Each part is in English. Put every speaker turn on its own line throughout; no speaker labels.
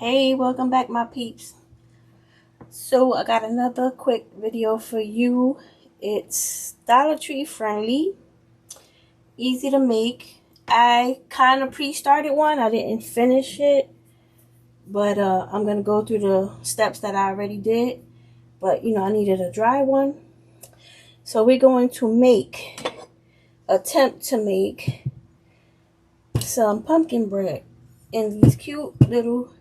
Hey, welcome back my peeps. So I got another quick video for you. It's Dollar Tree friendly, easy to make. I kind of pre-started one. I didn't finish it, but I'm gonna go through the steps that I already did. But you know, I needed a dry one. So we're going to attempt to make some pumpkin bread in these cute little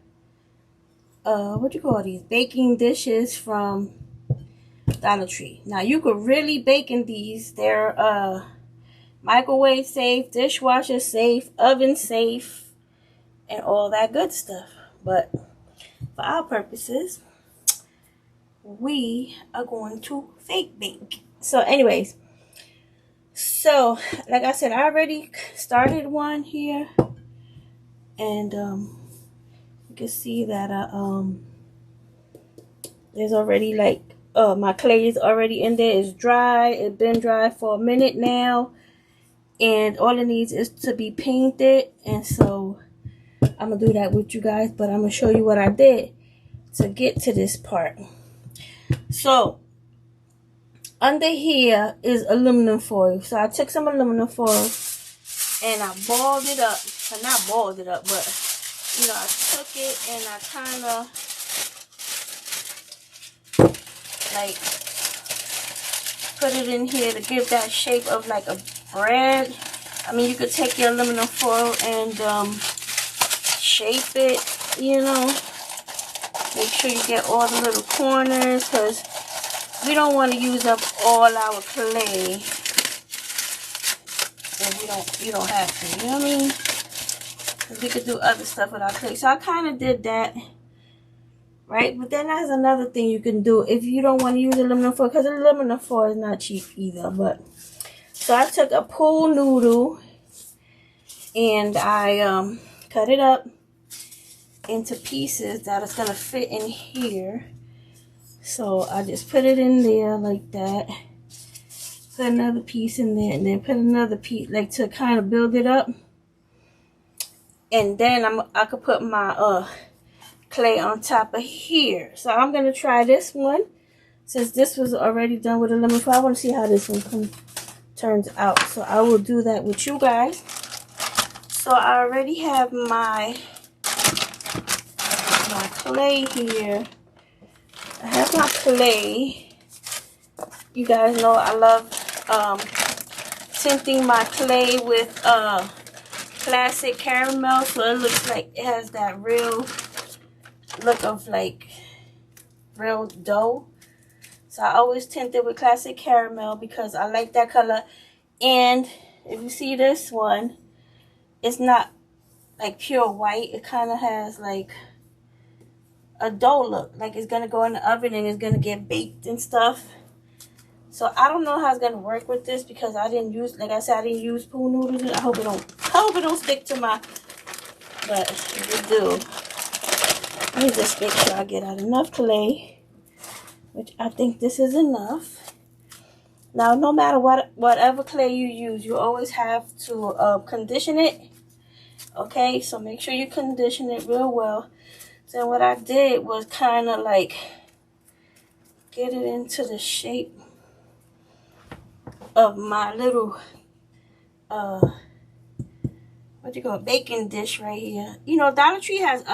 what you call these baking dishes from Dollar Tree. Now you could really bake in these. They're microwave safe, dishwasher safe, oven safe, and all that good stuff. But for our purposes, we are going to fake bake. So anyways, so like I said, I already started one here, and you can see that there's already like my clay is already in there. It's dry. It's been dry for a minute now, and all it needs is to be painted. And so I'm gonna do that with you guys, but I'm gonna show you what I did to get to this part. So under here is aluminum foil. So I took some aluminum foil and I balled it up. Well, not balled it up, but you know, I took it and I kind of like put it in here to give that shape of like a bread. I mean, you could take your aluminum foil and shape it, you know. Make sure you get all the little corners, because we don't want to use up all our clay. And you don't have to, you know what I mean? Because we could do other stuff with our clay. So I kind of did that. Right? But then there's another thing you can do if you don't want to use aluminum foil, because aluminum foil is not cheap either. But so I took a pool noodle and I cut it up into pieces that is gonna fit in here. So I just put it in there like that. Put another piece in there, and then put another piece, like, to kind of build it up. And then I could put my clay on top of here. So I'm gonna try this one, since this was already done with aluminum foil. I want to see how this one turns out, so I will do that with you guys. So I already have my clay here. I have my clay. You guys know I love tinting my clay with classic caramel, so it looks like it has that real look of like real dough. So I always tint it with classic caramel because I like that color. And if you see this one, it's not like pure white. It kind of has like a dough look, like it's gonna go in the oven and it's gonna get baked and stuff. So I don't know how it's gonna work with this, because I didn't use, like I said, I didn't use pool noodles. I hope it don't stick to my, but if it do, let me just make sure I get out enough clay, which I think this is enough. Now, no matter whatever clay you use, you always have to condition it. Okay, so make sure you condition it real well. So what I did was kind of like get it into the shape of my little what you call it, baking dish right here. You know, Dollar Tree has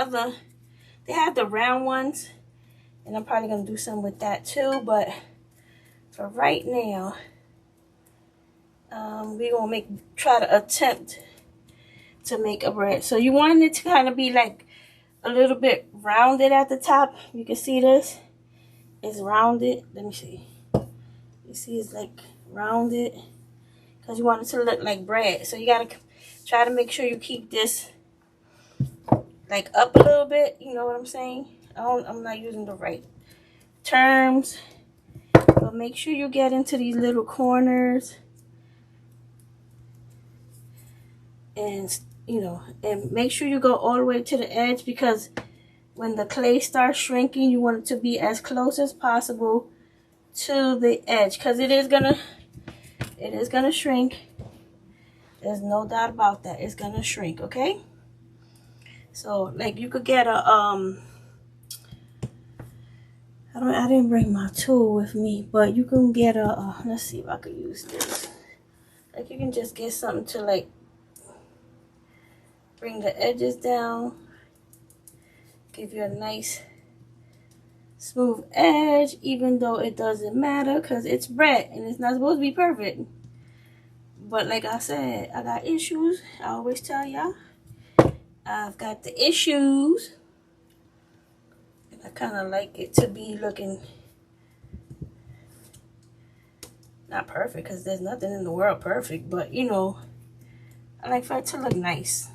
they have the round ones, and I'm probably gonna do some with that too. But for right now, we're gonna try to attempt to make a bread. So you want it to kind of be like a little bit rounded at the top. You can see this. It's rounded. Let me see. You see it's like rounded, because you want it to look like bread. So you gotta try to make sure you keep this like up a little bit. You know what I'm saying? I'm not using the right terms, but make sure you get into these little corners, and you know, and make sure you go all the way to the edge, because when the clay starts shrinking, you want it to be as close as possible to the edge, because it is gonna shrink. There's no doubt about that. It's gonna shrink. Okay, So like you could get a I didn't bring my tool with me, but you can get a let's see if I could use this. Like you can just get something to like bring the edges down, give you a nice smooth edge, even though it doesn't matter because it's bread and it's not supposed to be perfect. But like I said, I got issues. I always tell y'all, I've got the issues. And I kind of like it to be looking not perfect because there's nothing in the world perfect, but you know, I like for it to look nice.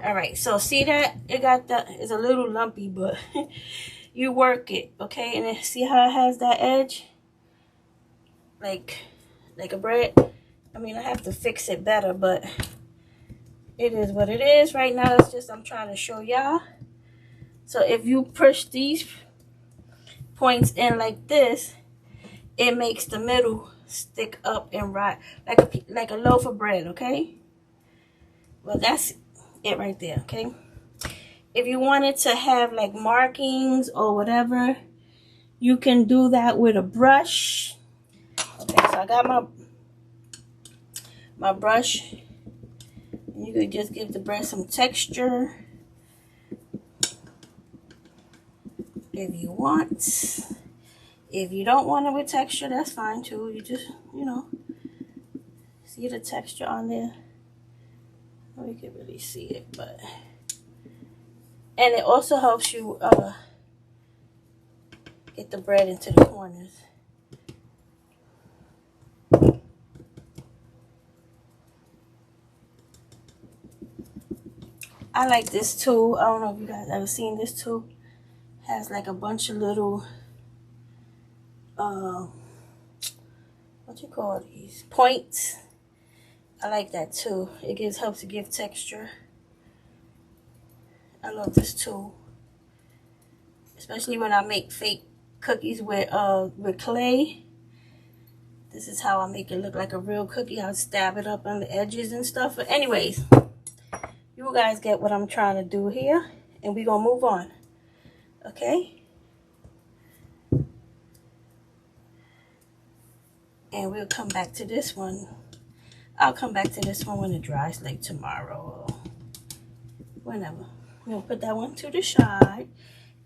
All right, so see that it got the, it's a little lumpy, but you work it, okay? And then see how it has that edge, like a bread. I mean, I have to fix it better, but it is what it is. Right now, it's just I'm trying to show y'all. So if you push these points in like this, it makes the middle stick up and right like a loaf of bread, okay? Well, that's it right there, okay? If you wanted to have like markings or whatever, you can do that with a brush. Okay, so I got my brush. You could just give the bread some texture if you want. If you don't want it with texture, that's fine too. You just, you know, see the texture on there. We can really see it, but and it also helps you get the bread into the corners. I like this tool. I don't know if you guys ever seen this tool. It has like a bunch of little what you call these, points. I like that too. It helps to give texture. I love this tool, especially when I make fake cookies with clay. This is how I make it look like a real cookie. I'll stab it up on the edges and stuff. But anyways, you guys get what I'm trying to do here, and we're gonna move on, okay? And we'll come back to this one. I'll come back to this one when it dries, like tomorrow or whenever. We'll put that one to the side.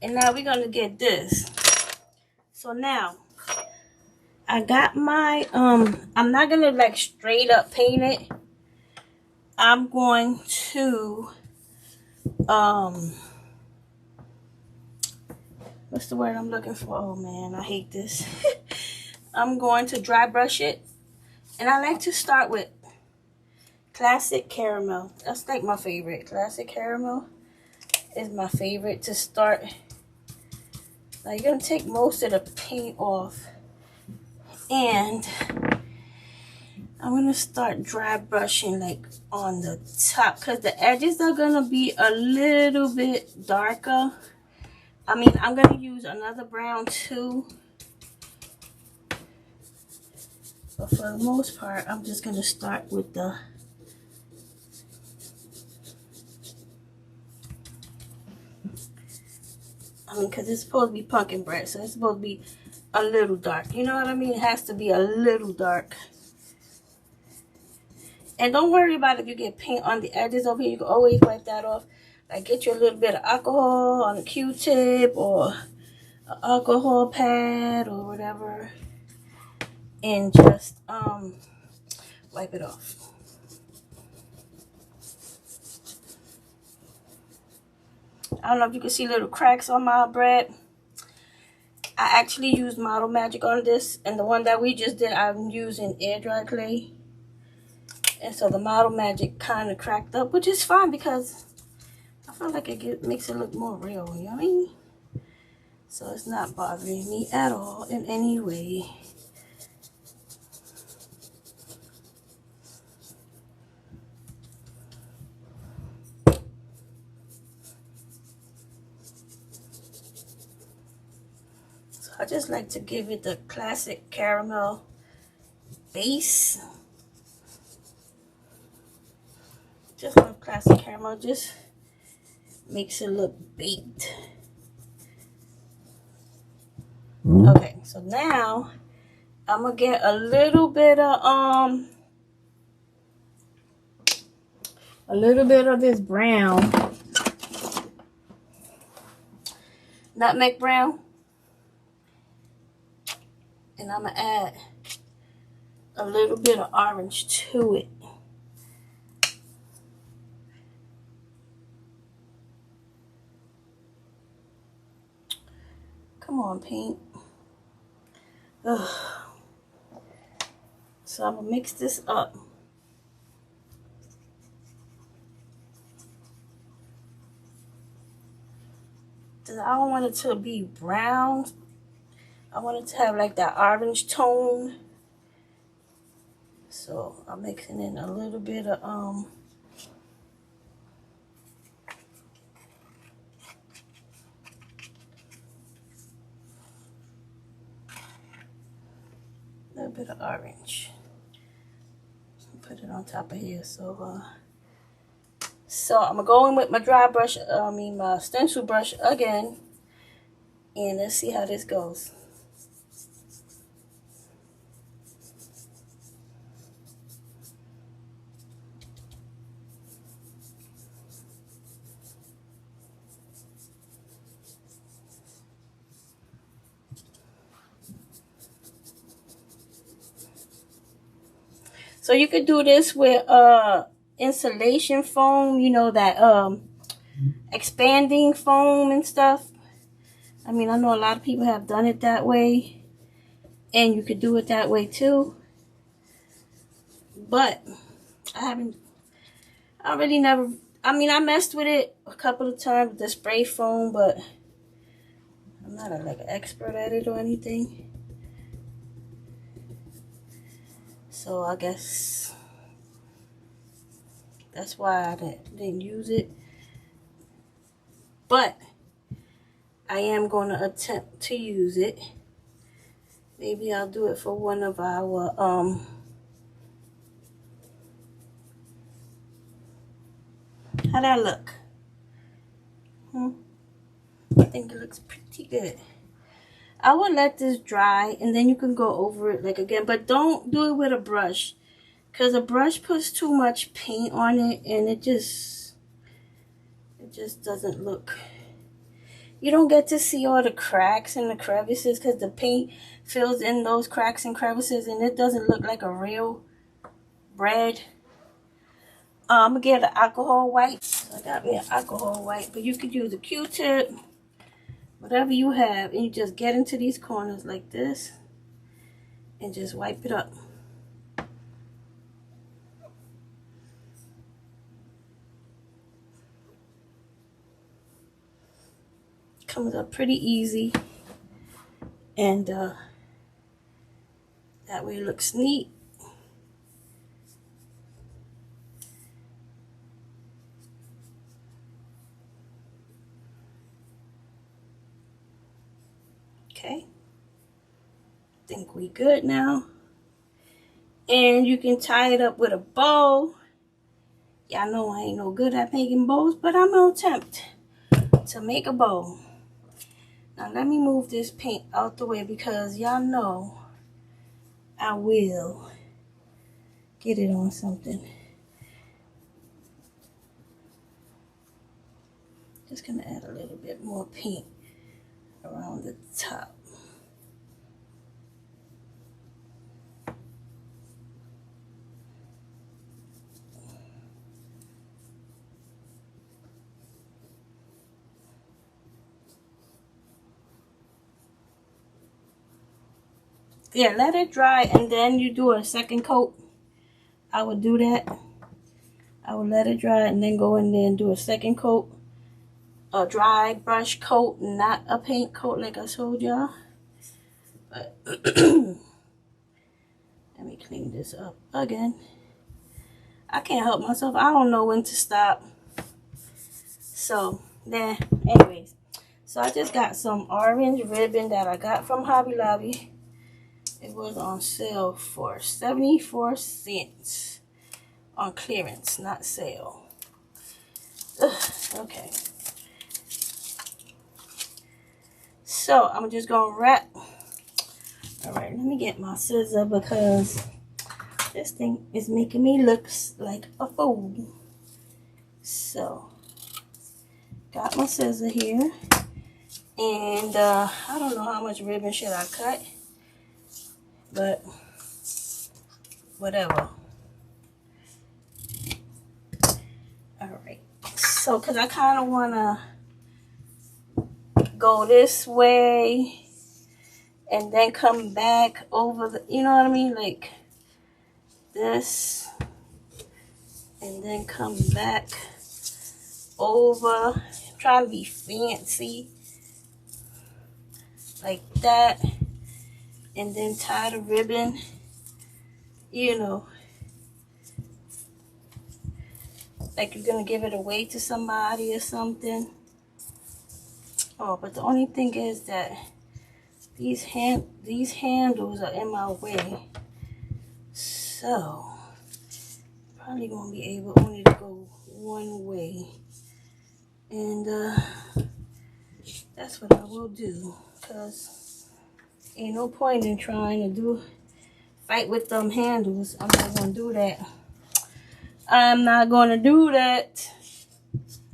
And now we're gonna get this. So now I got my I'm not gonna like straight up paint it. I'm going to what's the word I'm looking for? Oh man, I hate this. I'm going to dry brush it. And I like to start with classic caramel. That's like my favorite. Classic caramel is my favorite to start. Now you're gonna take most of the paint off, and I'm gonna start dry brushing like on the top because the edges are gonna be a little bit darker. I mean, I'm gonna use another brown too, but for the most part, I'm just gonna start with the because it's supposed to be pumpkin bread, so it's supposed to be a little dark. You know what I mean? It has to be a little dark. And don't worry about if you get paint on the edges over here. You can always wipe that off. Like get you a little bit of alcohol on a Q-tip or an alcohol pad or whatever, and just wipe it off. I don't know if you can see little cracks on my bread. I actually used Model Magic on this, and the one that we just did, I'm using air dry clay. And so the Model Magic kind of cracked up, which is fine because I feel like it makes it look more real, you know what I mean? So it's not bothering me at all in any way. I just like to give it the classic caramel base. Just love classic caramel. Just Makes it look baked. Okay, so now I'm gonna get a little bit of this brown, nutmeg brown, and I'm gonna add a little bit of orange to it. Come on, paint. Ugh. So I'm gonna mix this up. I don't want it to be brown. I want it to have like that orange tone. So I'm mixing in a little bit of orange. Put it on top of here. So I'm gonna go in with my dry brush. My stencil brush again, and let's see how this goes. So you could do this with insulation foam, you know, that expanding foam and stuff. I mean, I know a lot of people have done it that way, and you could do it that way too. But I messed with it a couple of times with the spray foam, but I'm not like an expert at it or anything. So I guess that's why I didn't use it. But I am going to attempt to use it. Maybe I'll do it for one of our how that look? I think it looks pretty good. I would let this dry, and then you can go over it like again, but don't do it with a brush, because a brush puts too much paint on it, and it just doesn't look. You don't get to see all the cracks and the crevices because the paint fills in those cracks and crevices, and it doesn't look like a real bread. I'm gonna get an alcohol wipe. I got me an alcohol wipe, but you could use a Q-tip, whatever you have, and you just get into these corners like this and just wipe it up. Comes up pretty easy, and that way it looks neat. Okay, I think we good now. And you can tie it up with a bow. Y'all know I ain't no good at making bows, but I'm gonna attempt to make a bow. Now let me move this paint out the way, because y'all know I will get it on something. Just gonna add a little bit more paint around the top. Yeah, let it dry, and then you do a second coat. I would do that. I would let it dry and then go in there and do a second coat. A dry brush coat, not a paint coat like I told y'all. But let me clean this up again. I can't help myself. I don't know when to stop. So, anyways. So I just got some orange ribbon that I got from Hobby Lobby. It was on sale for 74 cents. On clearance, not sale. Ugh, okay. So I'm just gonna wrap. All right, let me get my scissor because this thing is making me look like a fool. So got my scissor here, and I don't know how much ribbon should I cut, but whatever. All right, so because I kind of want to go this way and then come back over the, you know what I mean, like this, and then come back over. I'm trying to be fancy like that, and then tie the ribbon, you know, like you're gonna give it away to somebody or something. Oh, but the only thing is that these handles are in my way, so probably gonna be able only to go one way, and that's what I will do, because ain't no point in trying to fight with them handles. I'm not gonna do that. I'm not gonna do that.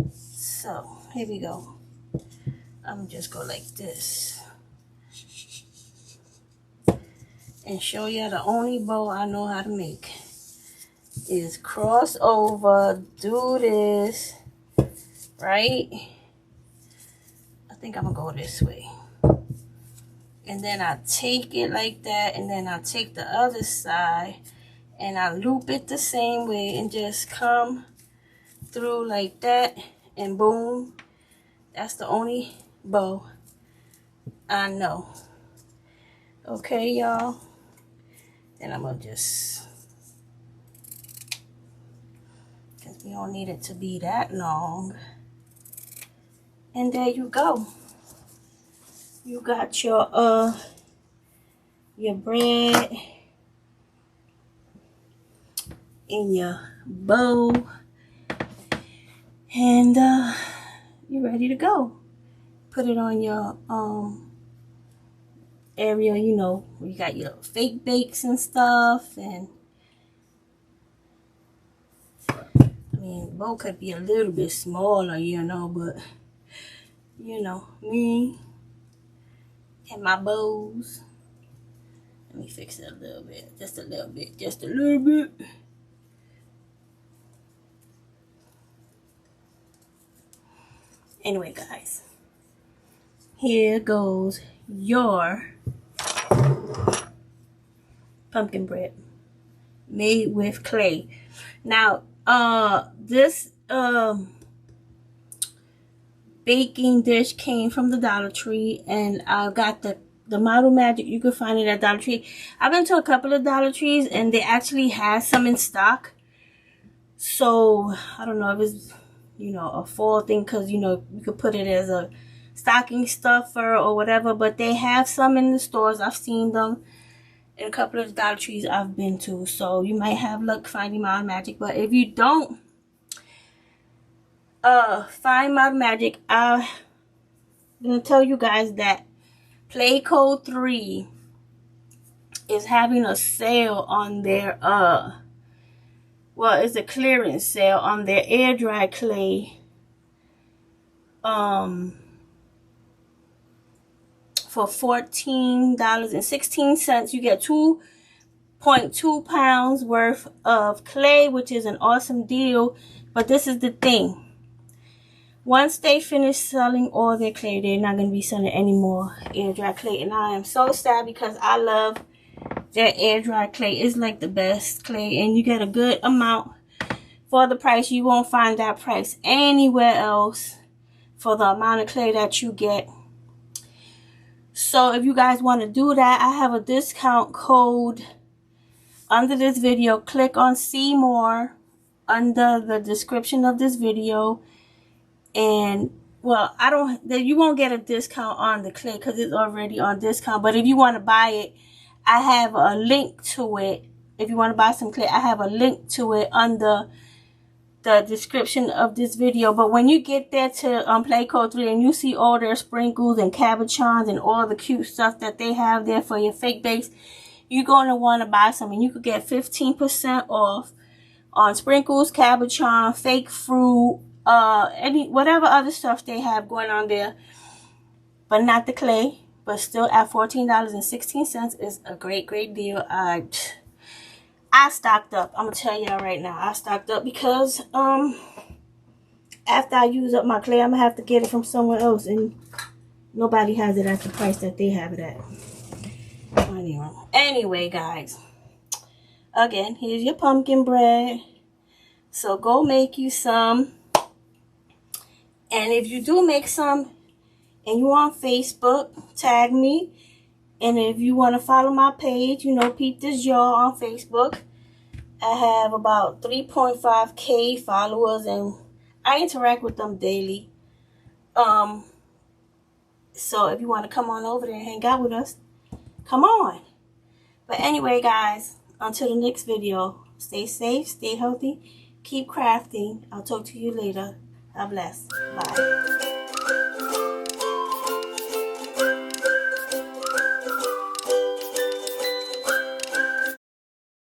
So here we go. I'm just go like this and show you the only bow I know how to make is cross over, do this, right? I think I'm gonna go this way, and then I take it like that, and then I take the other side and I loop it the same way and just come through like that, and boom. That's the only bow I know. Okay, y'all. Then I'm gonna just, because we don't need it to be that long. And there you go. You got your bread in your bow, and you're ready to go. Put it on your area, you know, where you got your fake bakes and stuff. And I mean, the bow could be a little bit smaller, you know, but you know me and my bows. Let me fix it a little bit, just a little bit, just a little bit. Anyway, guys, here goes your pumpkin bread made with clay. Now, this baking dish came from the Dollar Tree, and I got the Model Magic. You can find it at Dollar Tree. I've been to a couple of Dollar Trees, and they actually have some in stock. So I don't know if it's, you know, a fall thing, because you know you could put it as a stocking stuffer or whatever, but they have some in the stores. I've seen them in a couple of Dollar Trees I've been to, so you might have luck finding Model Magic. But if you don't find Model Magic, I'm gonna tell you guys that Play Code 3 is having a sale on their well, it's a clearance sale on their air dry clay for $14.16. You get 2.2 pounds worth of clay, which is an awesome deal. But this is the thing. Once they finish selling all their clay, they're not going to be selling any more air dry clay. And I am so sad, because I love their air dry clay. It's like the best clay, and you get a good amount for the price. You won't find that price anywhere else for the amount of clay that you get. So if you guys want to do that, I have a discount code under this video. Click on see more under the description of this video, and well, you won't get a discount on the clay because it's already on discount. But if you want to buy it, I have a link to it. If you want to buy some clay, I have a link to it under the description of this video. But when you get there to Play Code 3 and you see all their sprinkles and cabochons and all the cute stuff that they have there for your fake bakes, you're going to want to buy some. And you could get 15% off on sprinkles, cabochon, fake fruit, whatever other stuff they have going on there. But not the clay. But still at $14.16 is a great deal. I stocked up. I'm gonna tell y'all right now, I stocked up because after I use up my clay, I'm gonna have to get it from somewhere else, and nobody has it at the price that they have it at. Anyway, guys, again, here's your pumpkin bread. So go make you some. And if you do make some and you're on Facebook, tag me. And if you want to follow my page, you know, Peep This Y'all on Facebook. I have about 3.5K followers and I interact with them daily. So if you want to come on over there and hang out with us, come on. But anyway, guys, until the next video, stay safe, stay healthy, keep crafting. I'll talk to you later. God bless. Bye.